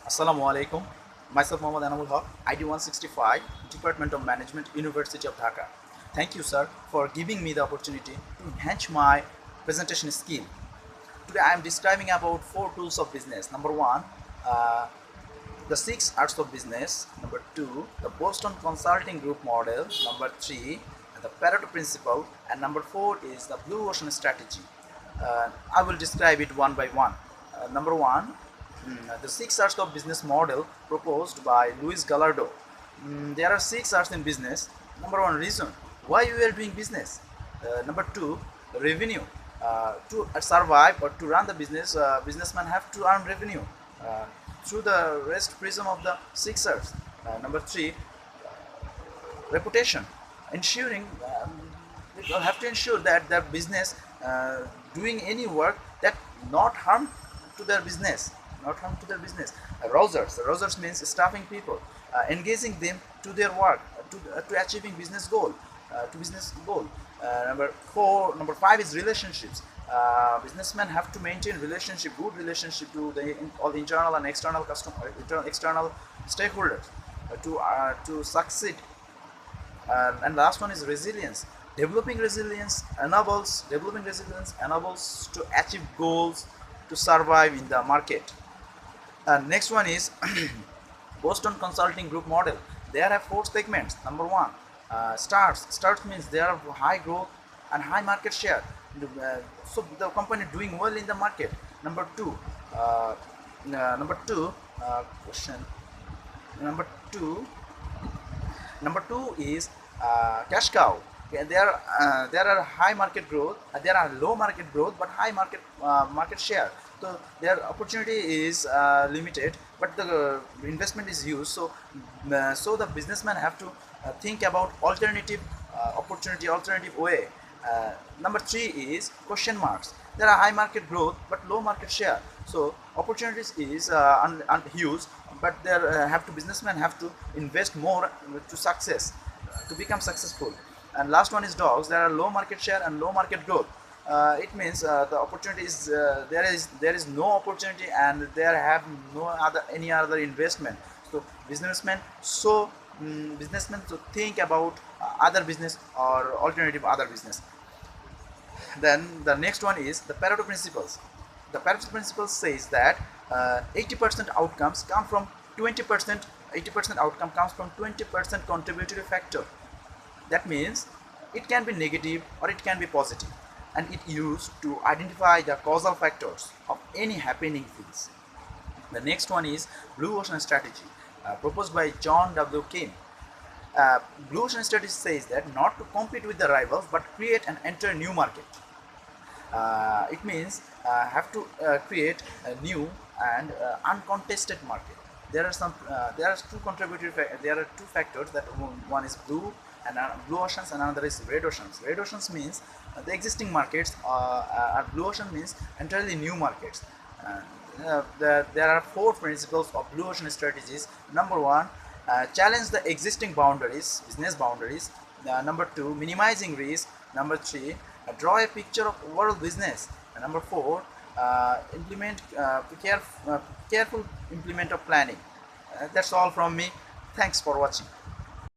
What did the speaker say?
Assalamu alaikum. Myself Mohammad Anamul Haq, ID 165, Department of Management, University of Dhaka. Thank you, sir, for giving me the opportunity to enhance my presentation skill. Today, I am describing about four tools of business. Number one, uh, the six arts of business. Number two, the Boston Consulting Group model. Number three, the Pareto principle. And number four is the Blue Ocean strategy. I will describe it one by one. Number one, the six arts of business model proposed by Luis Gallardo. There are six arts in business. Number one, reason why you are doing business. Number two, revenue. To survive or to run the business, businessmen have to earn revenue uh, through the rest prism of the six arts. Number three, reputation, ensuring people have to ensure that their business doing any work that not harm to their business, not harm to their business. Rousers means staffing people, engaging them to their work, to achieving business goal, to business goal. Number five is relationships. Businessmen have to maintain good relationship to all the internal and external customer, external stakeholders to succeed. And last one is resilience. Developing resilience enables to achieve goals, to survive in the market. Next one is Boston Consulting Group model. There are four segments. Number one, starts. Starts means there are high growth and high market share. So the company doing well in the market. Number two, uh, number two question. Number two, Number two is cash cow. Okay, there are high market growth, there are low market growth, but high market share. So their opportunity is limited, but the investment is used. So the businessmen have to think about alternative opportunity, alternative way. Number three is question marks. There are high market growth but low market share. So opportunities is huge, but there have to businessmen have to invest more to success, to become successful. And last one is dogs. There are low market share and low market growth. It means the opportunity is there is no opportunity and there have no other any other investment. So businessmen to think about other business or alternative other business. Then the next one is the Pareto principles. The Pareto principle says that 80% outcomes come from 20%. 80% outcome comes from 20% contributory factor. That means it can be negative or it can be positive, and it used to identify the causal factors of any happening things. The next one is Blue Ocean strategy, proposed by John W. Kim. Blue Ocean strategy says that not to compete with the rivals but create and enter a new market. It means have to create a new and uncontested market. There are there are two factors that one is blue oceans and another is red oceans. Red oceans means the existing markets, and blue ocean means entirely new markets. There are four principles of blue ocean strategies. Number one, challenge the existing boundaries, business boundaries. Number two, minimizing risk. Number three, draw a picture of overall business. Number four, implement careful implement of planning. That's all from me. Thanks for watching.